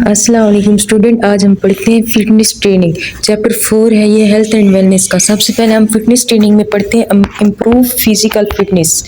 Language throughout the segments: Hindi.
अस्सलाम वालेकुम स्टूडेंट। आज हम पढ़ते हैं फिटनेस ट्रेनिंग। चैप्टर 4 है ये हेल्थ एंड वेलनेस का। सबसे पहले हम फिटनेस ट्रेनिंग में पढ़ते हैं इम्प्रूव फिजिकल फिटनेस,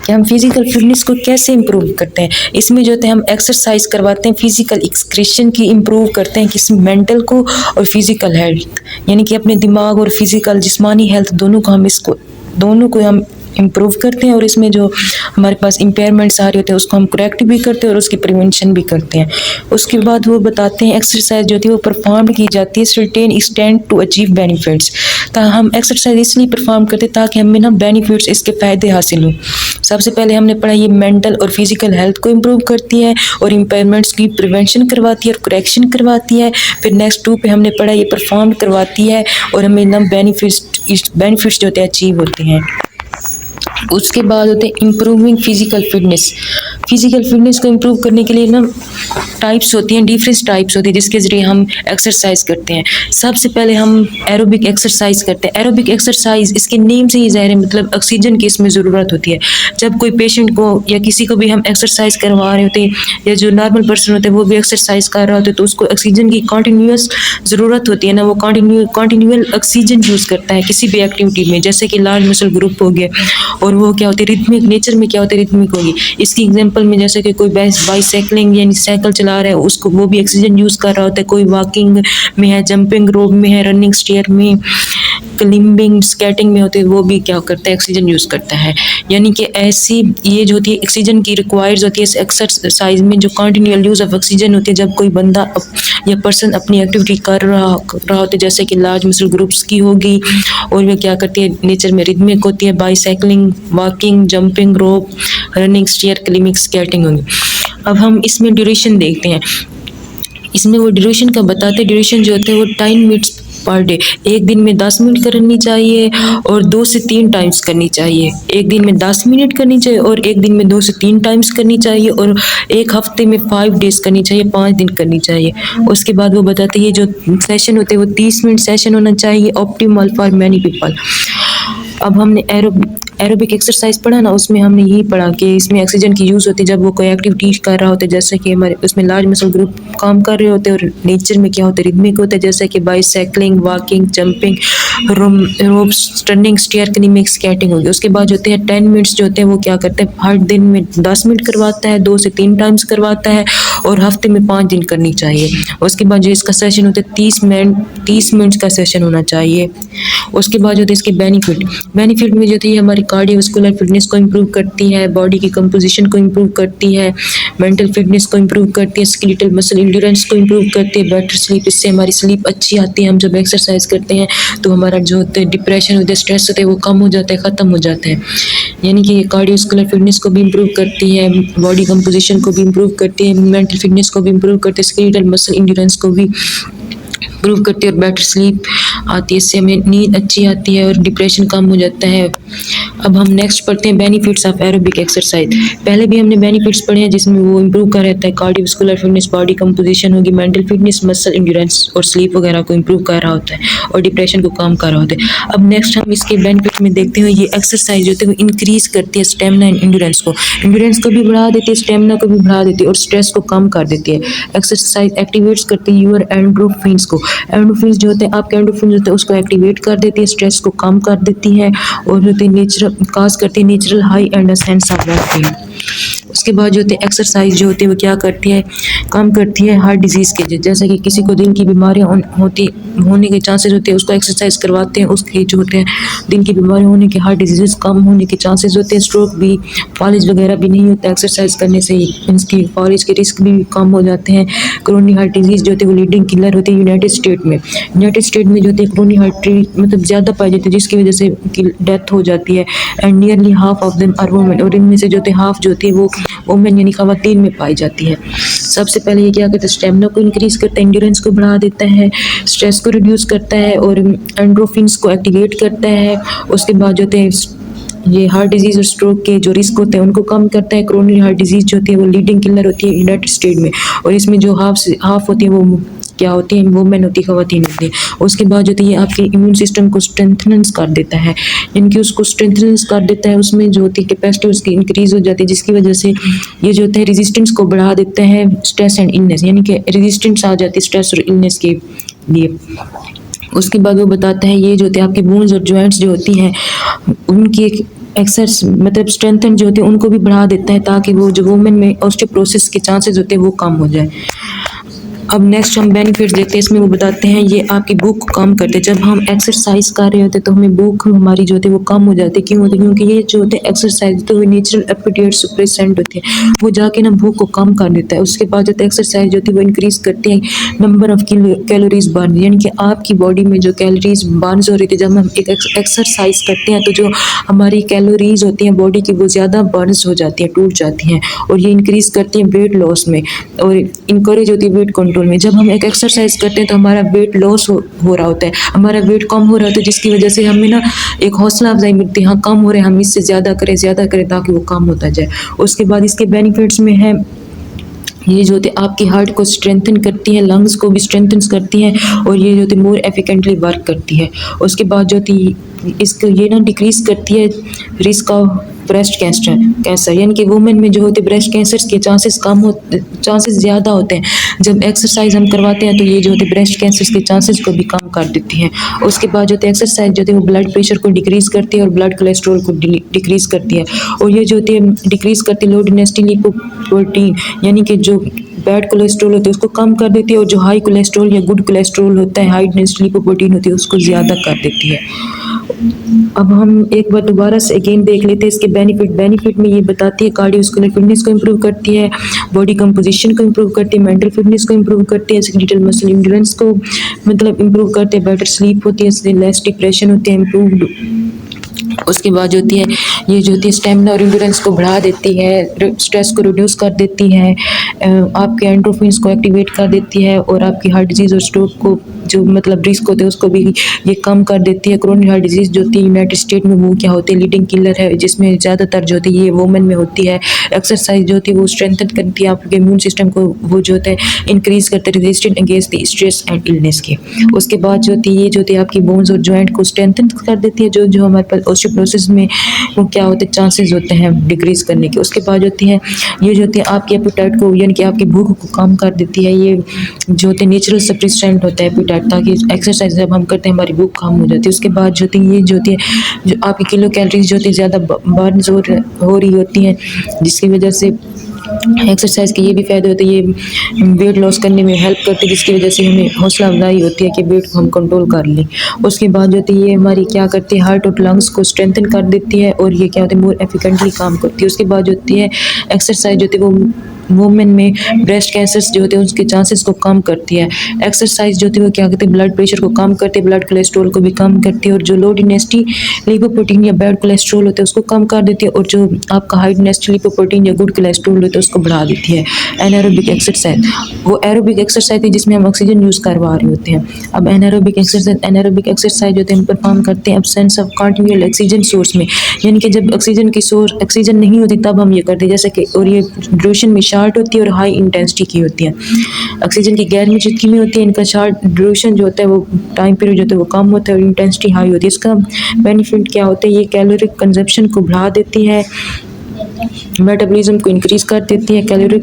कि हम फिजिकल फिटनेस को कैसे इम्प्रूव करते हैं। इसमें जो होते हैं हम एक्सरसाइज करवाते हैं, फिजिकल एक्सक्रीशन की इम्प्रूव करते हैं, किसी मेंटल को और फिजिकल हेल्थ, यानी कि अपने दिमाग और फिजिकल जिस्मानी हेल्थ दोनों को हम इम्प्रूव करते हैं। और इसमें जो हमारे पास इम्पेयरमेंट्स आ रहे होते हैं उसको हम करेक्ट भी करते हैं और उसकी प्रिवेंशन भी करते हैं। उसके बाद वो बताते हैं एक्सरसाइज जो होती है वो परफॉर्म की जाती है certain extent to achieve benefits. हम एक्सरसाइज इसलिए परफॉर्म करते हैं ताकि हमें ना बेनिफिट्स, इसके फ़ायदे हासिल हों। सबसे पहले हमने पढ़ा ये मेंटल और फिजिकल हेल्थ को इम्प्रूव करती है और इम्पेयरमेंट्स की प्रिवेंशन करवाती है और करेक्शन करवाती है। फिर नेक्स्ट 2 पे हमने पढ़ा ये परफॉर्म करवाती है और हमें ना बेनिफिट्स जो होते हैं अचीव होते हैं। उसके बाद होते हैं improving physical fitness. Physical fitness को इम्प्रूव करने के लिए ना टाइप्स होती हैं, डिफरेंट टाइप्स होती है जिसके ज़रिए हम एक्सरसाइज करते हैं। सबसे पहले हम एरोबिक एक्सरसाइज करते हैं। एरोबिक एक्सरसाइज इसके नेम से ही ज़ाहिर है, मतलब ऑक्सीजन की इसमें ज़रूरत होती है। जब कोई पेशेंट को या किसी को भी हम एक्सरसाइज करवा रहे होते हैं या जो नॉर्मल पर्सन होते हैं वो भी एक्सरसाइज कर रहा होता है तो उसको ऑक्सीजन की कॉन्टीन्यूस ज़रूरत होती है ना, वो कॉन्टीन्यूअल ऑक्सीजन यूज़ करता है किसी भी एक्टिविटी में, जैसे कि लार्ज मसल ग्रुप हो गया। और वो क्या होती है रिदमिक, नेचर में क्या होता है रिदमिक होगी। इसकी एग्जांपल में जैसे कि कोई बाइसाइकिलिंग यानी साइकिल चला रहा है उसको वो भी ऑक्सीजन यूज़ कर रहा होता है, कोई वॉकिंग में है, जंपिंग रोप में है, रनिंग स्टेयर में, क्लिंबिंग स्केटिंग में होते हैं वो भी क्या करता है ऑक्सीजन यूज़ करता है। यानी कि ऐसी ये जो होती है ऑक्सीजन की रिक्वायर्ड होती है इस एक्सरसाइज में, जो कॉन्टिन्यूअल यूज़ ऑफ ऑक्सीजन होती है जब कोई बंदा या पर्सन अपनी एक्टिविटी कर रहा होता है, जैसे कि लार्ज मसल ग्रुप्स की होगी। और वे क्या करती है नेचर में रिदमिक होती है, बाइसाइकिलिंग, वॉकिंग, जंपिंग रोप, रनिंग स्टेयर, क्लिंबिंग स्केटिंग होगी। अब हम इसमें ड्यूरेशन देखते हैं। इसमें वो ड्यूरेशन का बताते हैं, ड्यूरेशन जो होते हैं वो 10 मिनट्स पर डे। एक दिन में 10 मिनट करनी चाहिए और 2 से 3 टाइम्स करनी चाहिए। एक दिन में 10 मिनट करनी चाहिए और एक दिन में 2 से 3 टाइम्स करनी चाहिए और एक हफ्ते में 5 डेज करनी चाहिए, 5 दिन करनी चाहिए। उसके बाद वो बताते हैं ये जो सेशन होते हैं वो 30 मिनट सेशन होना चाहिए, ऑप्टिमल फॉर मैनी पीपल। अब हमने एरोबिक एक्सरसाइज पढ़ा ना, उसमें हमने यही पढ़ा कि इसमें ऑक्सीजन की यूज़ होती है जब वो कोई एक्टिविटी कर रहा होता है, जैसे कि हमारे उसमें लार्ज मसल ग्रुप काम कर रहे होते हैं और नेचर में क्या होता है रिदमिक होता है, जैसे कि bicycling, walking, jumping ropes, running stair, climbing skating होगी। उसके बाद जो होते हैं 10 मिनट्स जो होते हैं वो क्या करते हैं हर दिन में 10 मिनट करवाता है, 2 से 3 टाइम्स करवाता है और हफ्ते में 5 दिन करनी चाहिए। उसके बाद जो इसका सेशन होता है 30 मिनट्स का सेशन होना चाहिए। उसके बाद जो होते हैं इसके बेनिफिट में जो होती है हमारी कार्डियोवास्कुलर फिटनेस को इम्प्रूव करती है, बॉडी की कंपोजिशन को इम्प्रूव करती है, मेंटल फिटनेस को इम्प्रूव करती है, स्केलेटल मसल एंड्योरेंस को इम्प्रूव करती है, बेटर स्लीप, इससे हमारी स्लीप अच्छी आती है। हम जब एक्सरसाइज करते हैं तो हमारा जो होता है डिप्रेशन होता है, स्ट्रेस होता है वो कम हो जाता है, ख़त्म हो जाता है। यानी कि कार्डियोवास्कुलर फिटनेस को भी इम्प्रूव करती है, बॉडी कंपोजिशन को भी इम्प्रूव करती है, मेंटल फिटनेस को भी इम्प्रूव करती है, स्केलेटल मसल एंड्योरेंस को भी इम्प्रूव करती है और बेटर स्लीप आती है, इससे हमें नींद अच्छी आती है और डिप्रेशन कम हो जाता है। अब हम नेक्स्ट पढ़ते हैं बेनिफिट्स ऑफ एरोबिक एक्सरसाइज। पहले भी हमने बेनिफिट्स पढ़े हैं जिसमें वो इम्प्रूव कर रहता है कार्डियोवास्कुलर फिटनेस, बॉडी कंपोजिशन होगी, मेंटल फिटनेस, मसल एंड्योरेंस और स्लीप वगैरह को इम्प्रूव कर रहा होता है और डिप्रेशन को कम कर रहा होता है। अब नेक्स्ट हम इसके बेनिफिट में देखते हैं ये एक्सरसाइज जो होती है वो इंक्रीज करती है स्टेमिना एंड एंड्योरेंस को भी बढ़ा देती है, स्टेमिना को भी बढ़ा देती है और स्ट्रेस को कम कर देती है। एक्सरसाइज एक्टिवेट्स करती है यूर एंडोर्फिन्स को। एंडोर्फिन्स जो होते हैं आपके एंडोर्फिन्स होते हैं उसको एक्टिवेट कर देती है, स्ट्रेस को कम कर देती है और होते हैं नेचुरल काज करती है natural high and sense of wellbeing. उसके बाद जो होते हैं एक्सरसाइज जो होती है वो क्या करती है कम करती है हार्ट डिजीज़ के, जैसे कि किसी को दिल की बीमारियां होने के चांसेस होते हैं, उसको एक्सरसाइज करवाते हैं, उसके जो होते हैं दिल की बीमारी होने के, हार्ट डिजीज़ कम होने के चांसेस होते हैं, स्ट्रोक भी, फॉलिज वगैरह भी नहीं होता एक्सरसाइज करने से, इसकी फॉलिज के रिस्क भी कम हो जाते हैं। क्रोनिक हार्ट डिजीज़ जो होती है वो लीडिंग किलर होती है यूनाइटेड स्टेट में जो होती है क्रोनिक हार्ट मतलब ज़्यादा पाई जाती है जिसकी वजह से डेथ हो जाती है। And nearly half of them are women, और इनमें से जो होते हैं हाफ जो होती है वो वुमेन यानी ख़वातीन में पाई जाती है। सबसे पहले ये क्या करता है स्टेमिना को इंक्रीज़ करता है, एंड्योरेंस को बढ़ा देता है, स्ट्रेस को रिड्यूस करता है और एंडोर्फिन्स को एक्टिवेट करता है। उसके बाद जो होते हैं ये हार्ट डिजीज़ और स्ट्रोक के जो रिस्क होते हैं उनको कम करता है। क्रोनिक हार्ट डिजीज़ जो होती है वो लीडिंग किलर होती है यूनाइटेड स्टेट में, और इसमें जो हाफ होती है वो क्या होती है, वुमेन होती है, ख़वातीन होती है। उसके बाद जो है ये आपके इम्यून सिस्टम को स्ट्रेंथनेंस कर देता है, इनकी उसको स्ट्रेंथनेंस कर देता है, उसमें जो होती है कैपेसिटी उसकी इंक्रीज़ हो जाती है, जिसकी वजह से ये जो होता है रेजिस्टेंस को बढ़ा देता है, स्ट्रेस एंड इलनेस, यानी कि रेजिस्टेंस आ जाती है स्ट्रेस और इलनेस के लिए। उसके बाद वो बताता है ये जो होते हैं आपकी बोन्स और जॉइंट्स जो होती हैं उनकी एक एक्सर्स मतलब स्ट्रेंथन जो होती है उनको भी बढ़ा देता है, ताकि वो जो वुमेन में ऑस्टियोपोरोसिस के चांसेस होते हैं वो कम हो जाए। अब नेक्स्ट हम बेनिफिट्स देखते हैं, इसमें वो बताते हैं ये आपकी भूख को कम करते हैं। जब हम एक्सरसाइज कर रहे होते हैं तो हमें भूख हमारी जो होती है वो कम हो जाती है। क्यों होती है? क्योंकि ये जो होते हैं एक्सरसाइज तो वो नेचुरल एपेटाइट सप्रेसेंट होते हैं, वो जाके ना भूख को कम कर देता है। उसके बाद जो एक्सरसाइज होती है वो इंक्रीज करती है नंबर ऑफ कैलोरीज बर्न, यानी कि आपकी बॉडी में जो कैलोरीज बर्न हो रही थी जब हम एक एक्सरसाइज करते हैं तो जो हमारी कैलोरीज होती हैं बॉडी की वो ज़्यादा बर्न हो जाती हैं, टूट जाती हैं, और ये इंक्रीज करती हैं वेट लॉस में और इंकरेज होती है वेट कंट्रोल में। जब हम एक एक्सरसाइज करते हैं तो हमारा वेट लॉस हो रहा होता है, हमारा वेट कम हो रहा होता है, जिसकी वजह से हमें ना एक हौसला अफजाई मिलती है, हाँ कम हो रहे हैं, हम इससे ज़्यादा करें ताकि वो कम होता जाए। उसके बाद इसके बेनिफिट्स में है ये जो होती है आपकी हार्ट को स्ट्रेंथन करती है, लंग्स को भी स्ट्रेंथन करती हैं, और ये जो होती है मोर एफिकेंटली वर्क करती है। उसके बाद जो होती इसको ये ना डिक्रीज करती है रिस्क ऑफ ब्रेस्ट कैंसर, यानी कि वुमेन में जो होते ब्रेस्ट कैंसर के चांसेस ज़्यादा होते हैं। जब एक्सरसाइज हम करवाते हैं तो ये जो होते ब्रेस्ट कैंसर के चांसेस को भी कम कर देती है। उसके बाद जो होती है एक्सरसाइज जो होती है वो ब्लड प्रेशर को डिक्रीज़ करती है और ब्लड कोलेस्ट्रॉल को डिक्रीज़ करती है, और ये जो होती है डिक्रीज़ करती है लो डेंसिटी लिपोप्रोटीन, यानी कि जो बैड कोलेस्ट्रॉल होता है उसको कम कर देती है, और जो हाई कोलेस्ट्रॉल या गुड कोलेस्ट्रॉल होता है, हाई डेंसिटी लिपोप्रोटीन होती है, उसको ज़्यादा कर देती है। अब हम एक बार दोबारा से अगेन देख लेते हैं इसके बेनिफिट में ये बताती है कार्डियोवास्कुलर फिटनेस को इम्प्रूव करती है, बॉडी कंपोजिशन को इम्प्रूव करती है, मेंटल फिटनेस को इम्प्रूव करती है, स्केलेटल मसल एंड्योरेंस को मतलब इम्प्रूव करते हैं, बेटर स्लीप होती है, इससे लेस डिप्रेशन होती है, इम्प्रूव्ड। उसके बाद जो होती है ये जो होती है स्टेमिना और एंड्योरेंस को बढ़ा देती है, स्ट्रेस को रिड्यूस कर देती है, आपके एंडोर्फिन्स को एक्टिवेट कर देती है, और आपकी हार्ट डिजीज़ और स्ट्रोक को जो मतलब रिस्क होते हैं उसको भी ये कम कर देती है। क्रोनिक हार्ट डिजीज़ जो होती है यूनाइटेड स्टेट में वो क्या होती है लीडिंग किलर है, जिसमें ज़्यादातर जो होती है ये वुमेन में होती है। एक्सरसाइज जो होती है वो स्ट्रेंथन करती है आपके इम्यून सिस्टम को, वो जो होता है इंक्रीज़ करते हैं resistant against the stress and illness के। उसके बाद जो होती है ये जो होती है आपकी बोन्स और जॉइंट को स्ट्रेंथन कर देती है, जो हमारे पास ऑस्टियोपोरोसिस में वो क्या होते हैं चांसेस होते हैं डिक्रीज़ करने के। उसके बाद जो होती है ये जो होती है आपकी एपेटाइट को यानी कि आपकी भूख को कम कर देती है। ये जो होते हैं नेचुरल सप्रेसेंट होता है एपेटाइट, ताकि एक्सरसाइज जब हम करते हैं हमारी भूख कम हो जाती है। उसके बाद जो होती है ये जो होती है जो आपकी किलो कैलोरीज जो होती है ज़्यादा बर्न हो रही होती हैं, जिसकी वजह से एक्सरसाइज के ये भी फ़ायदे होते हैं, ये वेट लॉस करने में हेल्प करती है, जिसकी वजह से हमें हौसला अफजाई होती है कि वेट को हम कंट्रोल कर लें। उसके बाद जो होती है ये हमारी क्या करती है हार्ट और लंग्स को स्ट्रेंथन कर देती है, और ये क्या होता है मोर एफिकेंटली काम करती है। उसके बाद जो होती है एक्सरसाइज जो होती है वो वुमेन में ब्रेस्ट कैंसर्स जो होते हैं उसके चांसेस को कम करती है। एक्सरसाइज जो होती है वो क्या करती है ब्लड प्रेशर को कम करती है, ब्लड कोलेस्ट्रॉल को भी कम करती है, और जो लो डेंसिटी लिपोप्रोटीन या बैड कोलेस्ट्रॉल होता है उसको कम कर देती है, और जो आपका हाई डेंसिटी लिपोप्रोटीन या गुड कोलेस्ट्रॉल होता है उसको बढ़ा देती है। एनारोबिक एक्सरसाइज वो एरोबिक एक्सरसाइज है जिसमें हम ऑक्सीजन यूज़ करवा रहे होते हैं। अब एनारोबिक एक्सरसाइज जो होते हैं हम परफॉर्म करते हैं absence of continual oxygen source में, यानी कि जब ऑक्सीजन नहीं होती तब हम ये करते हैं, जैसे कि और ये ड्यूरेशन में शार्ट होती है और हाई इंटेंसिटी की होती है। ऑक्सीजन की गैर मौजूदगी में होती है, इनका शार्ट ड्यूरेशन जो होता है वो टाइम पीरियड जो होता है वो कम होता है और इंटेंसिटी हाई होती है। इसका बेनिफिट क्या होता है ये कैलोरी कंजप्शन को बढ़ा देती है, मेटाबॉलिज्म को इंक्रीज कर देती है, कैलोरी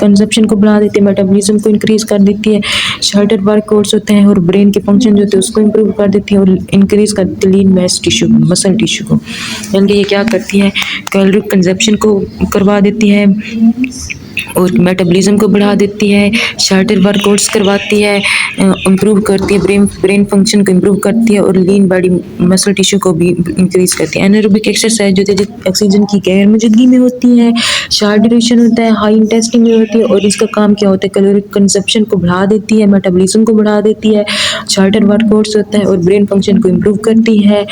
कंजप्शन को बढ़ा देती है, मेटाबॉलिज्म को इंक्रीज कर देती है, शॉर्टर वर्कआउट्स होते हैं और ब्रेन के फंक्शन जो होते हैं उसको इंप्रूव कर देती है, और इंक्रीज करती है लीन मैस टिश्यू मसल टिश्यू को, यानी कि ये क्या करती है कैलोरी कंजप्शन को करवा देती है और मेटाबॉलिज्म को बढ़ा देती है, शॉर्टर वर्कआउट्स करवाती है, इम्प्रूव करती है ब्रेन फंक्शन को इम्प्रूव करती है, और लीन बॉडी मसल टिश्यू को भी इंक्रीज करती है। एनारोबिक एक्सरसाइज जो है ऑक्सीजन की गैर मौजूदगी में होती है, शॉर्ट ड्यूरेशन होता है, हाई इंटेंसिटी में होती है, और इसका काम क्या होता है कैलोरी कंजप्शन को बढ़ा देती है, मेटाबॉलिज्म को बढ़ा देती है, शॉर्टर वर्कआउट्स होता है और ब्रेन फंक्शन को इम्प्रूव करती है।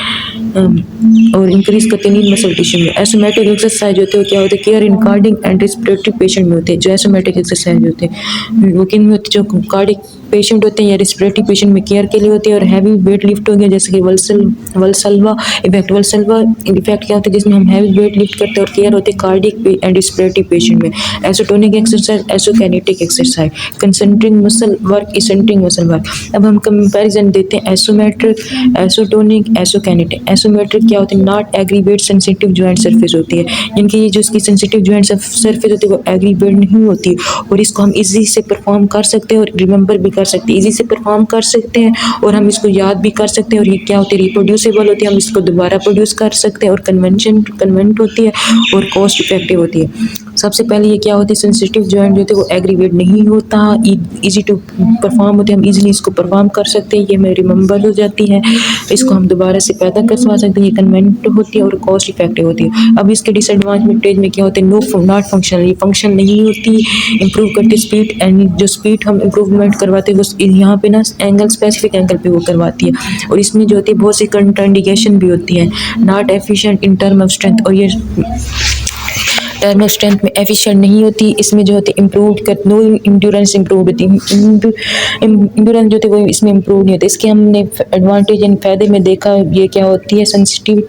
और इंक्रीज करते हैं नीड मसल टिश्यू में। एसोमेटिक एक्सरसाइज होते हैं क्या होते हैं, care in cardiac and respiratory patient में होते हैं। जो एसोमेटिक एक्सरसाइज होते हैं वो किन में होते हैं, जो कार्डिक पेशेंट होते हैं या रिस्पिरेटरी पेशेंट में केयर के लिए होते हैं। और हैवी वेट लिफ्ट हो गया जैसे कि वल्सल्वा इफेक्ट। वल्सल्वा इफेक्ट क्या होता है, जिसमें हम हैवी वेट लिफ्ट करते हैं और केयर होते हैं कार्डिक एंड रिस्पिरेटरी पेशेंट में। Isotonic exercise, isokinetic exercise, concentric muscle work, eccentric muscle work. अब हम कंपैरिजन देते हैं एसोमेट्रिक, एसोटोनिक, एसोकिनेटिक। एसोमेट्रिक क्या होता है, not aggravate sensitive joint surface होती है, यानी ये जो इसकी सेंसिटिव जॉइंट सरफेस होती है वो एग्रीवेट नहीं होती और इसको हम इजी से परफॉर्म कर सकते हैं और रिमेंबर भी कर सकते हैं, इजी से परफॉर्म कर सकते हैं और हम इसको याद भी कर सकते हैं। और ये क्या होती है, रिप्रोड्यूसेबल होती है, हम इसको दोबारा प्रोड्यूस कर सकते हैं और कन्वेंट होती है और कॉस्ट इफेक्टिव होती है। सबसे पहले ये क्या होती है, सेंसिटिव जॉइंट जो होते हैं वो एग्रीवेट नहीं होता, इजी टू परफॉर्म होते हैं, हम इजीली इसको परफॉर्म कर सकते हैं, ये हमें रिमेंबर हो जाती है, इसको हम दोबारा से पैदा करवा सकते हैं, ये कन्वेंट होती है और कॉस्ट इफेक्टिव होती है। अब इसके डिसएडवांटेज में क्या होते हैं, नॉट फंक्शनल, ये फंक्शन नहीं होती, इंप्रूव करती स्पीड एंड जो स्पीड हम इम्प्रूवमेंट करवाते हैं वो यहाँ पे ना एंगल स्पेसिफिक एंगल पे वो करवाती है। और इसमें जो होती है बहुत सी कंट्राइंडिकेशन भी होती है, not efficient in term of strength, और ये टर्म ऑफ स्ट्रेंथ में एफिशिएंट नहीं होती। इसमें जो होती है इम्प्रूव कर नो इंड्योरेंस इम्प्रूव होती है, इंड्योरेंस जो होती है वो इसमें इम्प्रूव नहीं होता। इसके हमने एडवांटेज एंड फायदे में देखा, ये क्या होती है, सेंसिटिव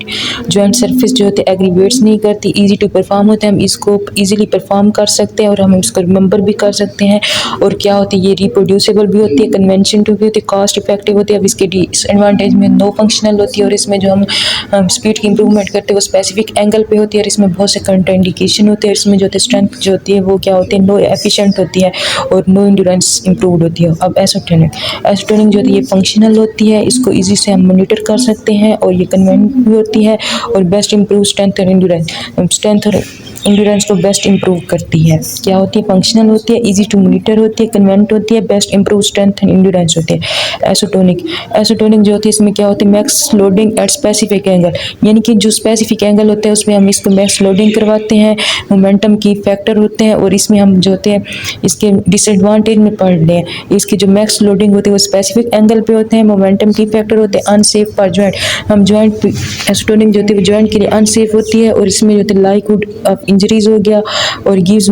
जॉइंट सरफेस जो होते हैं एग्रीवेट्स नहीं करती, इजी टू परफॉर्म होते हैं, हम इसको इजीली परफॉर्म कर सकते हैं और हम इसको रिमेंबर भी कर सकते हैं। और क्या होती है, ये रिप्रोड्यूसेबल भी होती है, कन्वेंशन भी होती है, कॉस्ट इफेक्टिव होती है। अब इसके डिसएडवांटेज में नो फंक्शनल होती है और इसमें जो हम स्पीड की इंप्रूवमेंट करते हैं वो स्पेसिफिक एंगल पे होती है और इसमें बहुत से कंट्राइंडिकेशन होते हैं। इसमें जो होती है स्ट्रेंथ जो होती है वो क्या होती है, नो एफिशिएंट होती है और नो इंड्योरेंस इंप्रूव्ड होती है। अब एसोटोनिक जो होती है ये फंक्शनल होती है, इसको इजी से हम मॉनिटर कर सकते हैं और ये कन्वेंट भी होती है और बेस्ट इंप्रूव स्ट्रेंथ और इंड्योरेंस को बेस्ट इंप्रूव करती है। क्या होती है, फंक्शनल होती है, इजी टू मॉनिटर होती है, कन्वेंट होती है, best improve strength and endurance होती है। एसोटोनिक जो होती है इसमें क्या होती है, max loading at specific angle, यानी कि जो स्पेसिफिक एंगल होते हैं उसमें हम इसको मैक्स लोडिंग करवाते हैं, मोमेंटम की फैक्टर होते हैं। और इसमें हम जो होते हैं इसके डिसएडवांटेज में पढ़ लें, इसकी जो मैक्स लोडिंग होती है वो स्पेसिफिक एंगल पे होते हैं, मोमेंटम की फैक्टर होते हैं, अनसेफ फॉर जॉइंट, हम जॉइंट एसोटोनिक जो होती है जॉइंट के लिए अनसेफ होती है और इसमें जो होती है लाइकहुड ऑफ इंजरीज हो गया और गिव्स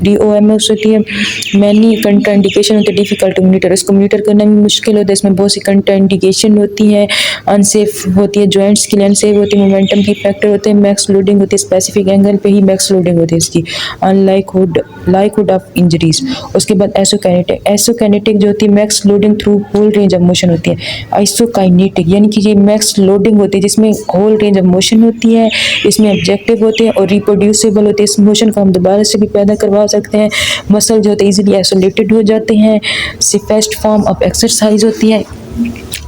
DOMS होती है। मैनी कंट्राइंडिकेशन होती है, डिफिकल्ट टू मॉनिटर, इसको मॉनिटर करना भी मुश्किल होता है, इसमें बहुत सी कंट्राइंडिकेशन होती है, अनसेफ होती है, जॉइंट्स के लिए अनसेफ होती है, मोमेंटम की फैक्टर होते हैं, मैक्स लोडिंग होती है, स्पेसिफिक एंगल पे ही मैक्स लोडिंग होती है इसकी, लाइकहुड ऑफ इंजरीज। उसके बाद एसोकाइनेटिक जो होती है max loading through whole range of motion होती है। आइसोकाइनेटिक यानी कि ये मैक्स लोडिंग होती है जिसमें होल रेंज ऑफ मोशन होती है, इसमें ऑब्जेक्टिव होते हैं और रिप्रोड्यूसेबल होते हैं, इस मोशन को हम दोबारा से भी पैदा करवा सकते हैं। मसल जो होते हैं इजीली आइसोलेटेड हो जाते हैं, सिफेस्ट फॉर्म ऑफ एक्सरसाइज होती है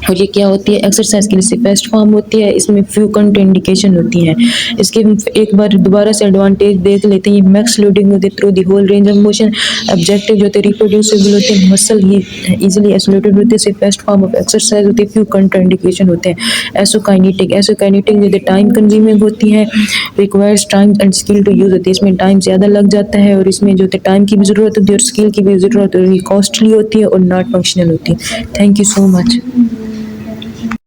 और ये क्या होती है, एक्सरसाइज के लिए सिफेस्ट फॉर्म होती है, इसमें फ्यू कंट्राइंडिकेशन होती हैं। इसके हम एक बार दोबारा से एडवांटेज देख लेते हैं, मैक्स लोडिंग होती है through the whole range of motion, objective जो होते हैं रिप्रोड्यूसेबल होते हैं, मसल ही इजीली आइसोलेटेड होते हैं, सिफेस्ट फॉर्म ऑफ एक्सरसाइज होती है, फ्यू कंट्राइंडिकेशन होते हैं। एसोकाइनेटिक जो होती है टाइम कंज्यूमिंग होती है, requires time and skill to use होती है, इसमें टाइम ज़्यादा लग जाता है और इसमें जो होती है टाइम की भी ज़रूरत होती है और स्किल की भी ज़रूरत होती है, कॉस्टली होती है और नॉट फंक्शनल होती है। Thank you so much.